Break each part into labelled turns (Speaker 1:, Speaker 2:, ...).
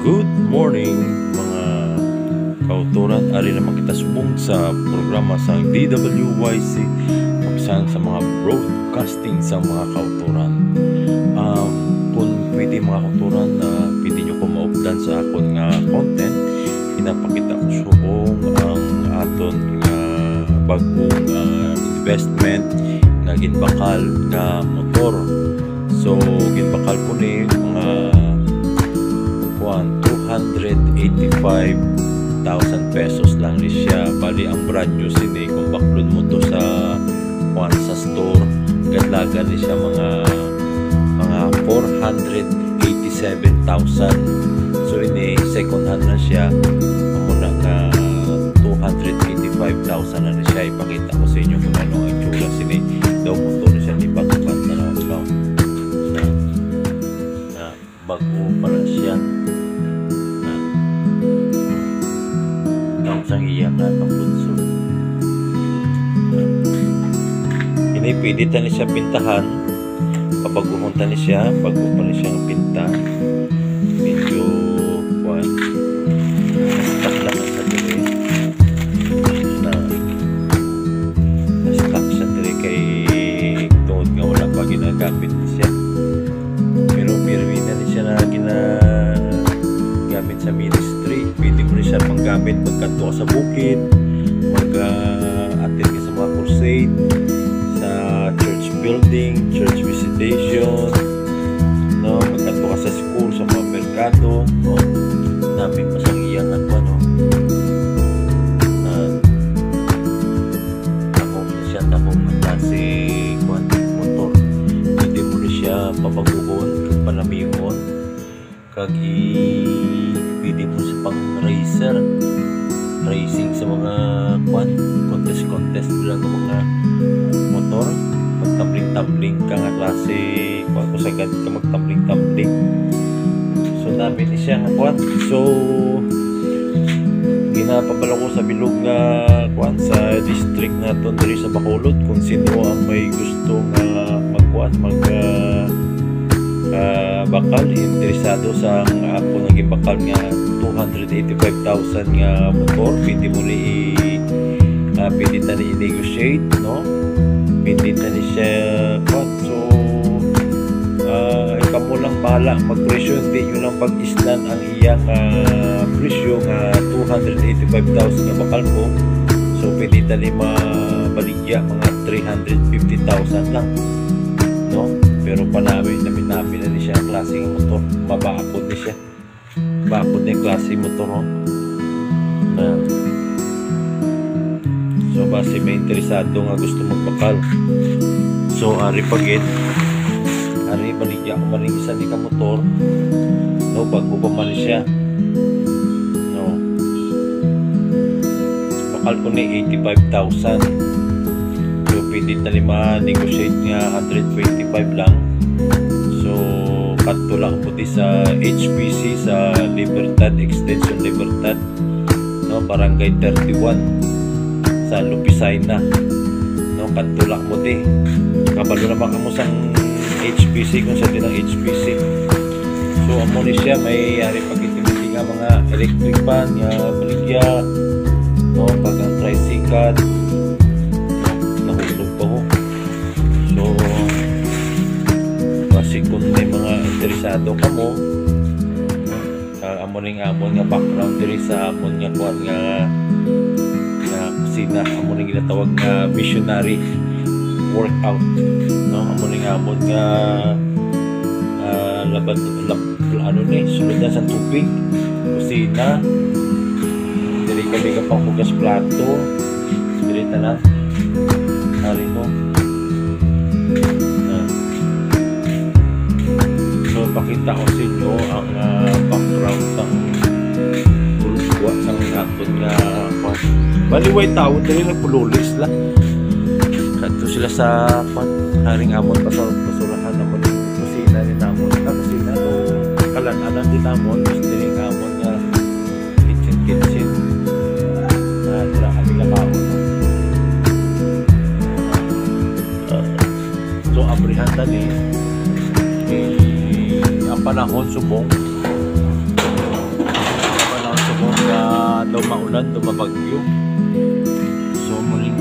Speaker 1: Good morning mga kauturan. Ari naman kita subong sa programa sa DWYC kapsan sa mga broadcasting sa mga kauturan. Kung pwede mga kauturan pwede nyo ko maupdan sa akon nga content, pinapakita ko subong ang aton nga bagong investment na ginbakal nga motor. So ginbakal ko ni mga 285,000 pesos lang ni siya. Bali ang brand new sini kung baklod mo to sa store, gadlagan ni siya mga 487,000. So ini second hand na siya, muna nga 285,000 na siya. Ipakita ko sa inyo kung ano ang itsura sini. Daw motor siya ni bago-bago na bago pala siya. Sang iya nga itong bunso. Ini pwede tani siya pintahan. Kapag pumunta ni siya, pag pumunta ni siya ng pinta, medyo na-stuck lang sa diri. Na-stuck siya diri kay tuod nga wala pa ginagamit siya. Pero pirmina ni siya na ginagamit sa ministry. Pwede mo rin siya panggamit magkanto sa bukid, mag-attend ka sa mga crusade, sa church building, church visitation, no? Magkanto ka sa school, sa mga merkado, no? Namin pasang iyangan pa, no? Takong na siya, takong na klase motor. Pwede mo rin siya papaguhon, panamihon, pwede mo sa pang racing sa mga contest lang ng mga motor. Magtumbling ka nga klase kung sagad ka magtumbling. So namin ni siya nga so ginapabala ko sa bilog nga sa district naton diri sa Bacolod. Kung sino ang may gusto nga bakal, interesado sa ako naging bakal nga 285,000 nga motor, pwede mo pwede tani i-negotiate, no? Pwede tani siya so ikaw mo lang bahala mag-presyo, hindi nyo lang pag-islan ang iyang presyo nga 285,000 nga bakal ko. So pwede tani mabaligya mga 350,000 lang, no? Pero namin na siya ang klase ng motor. Mabakod na siya. Bakod na yung klase motor, no? So base may interesado nga gusto magbakal, so ari baligya ko maling isa ni ka motor, no? Bago pa man siya, no? Bakal ko na 85,000. So pwede talima negotiate nga 125 lang. So kato lang puti sa HPC sa Libertad, Extension Libertad, no? Barangay 31 sa Lupisay na, no? Kato lang puti kabalo naman kamo sang HPC kung sa din ang HPC. So amo ni siya may ari pagkitimiti nga mga electric fan nga baligya, no? Pag ang tricycle nahulog pa ho. So kasi kung may mga interesado ka mo, amon nga background diri sa amon nga kuan nga kusina, amon nga ginatawag nga missionary workout, no? Amon nga sulod na sa tubig, kusina, diri kami ka pang hugas plato, diri tanan ari, no? Pakita ko sa inyo ang background ng kulugwa sang aton nga baliway tao dali nagpululis lang kadto sila sa haring amon pasurahan naman kusina ni namon kusina do kalan-alan din namon dili amon nga kitchen tira kami lakaw, so abrihan tani ang panahon subong daw maulan, daw mabagyo. So muling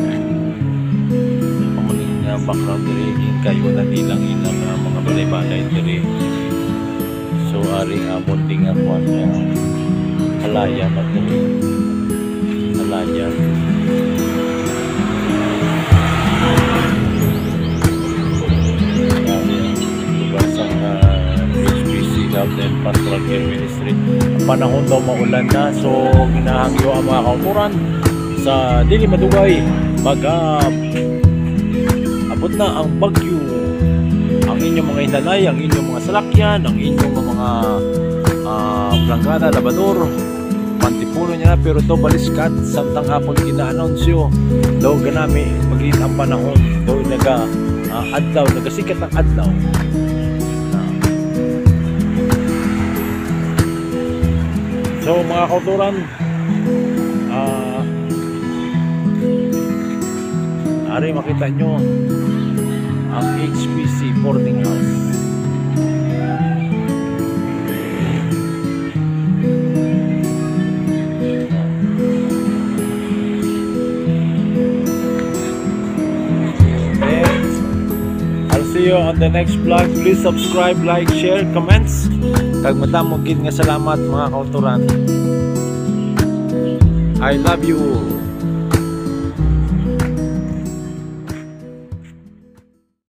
Speaker 1: background diri kayo na nilang ilang mga balay-balay diri. So aring bonding ako halaya diri. Halaya. Then Pastoral Care Ministry. Ang panahon daw maulan na, so ginahangyo ang mga kauturan sa dili madugay abot na ang bagyo, ang inyong mga inanay, ang inyong mga salakyan, ang inyong mga planggana, labador, pantipuno niya na, pero to baliskat samtang hapon gina-announce daw ganami magiging ang panahon daw adlaw, nagasikat ang adlaw. So mga kauturan, ari makita nyo ang HPC boarding house. I'll see you on the next vlog. Please subscribe, like, share, comments. Kag madamog gid nga salamat mga kauturan. I love you all.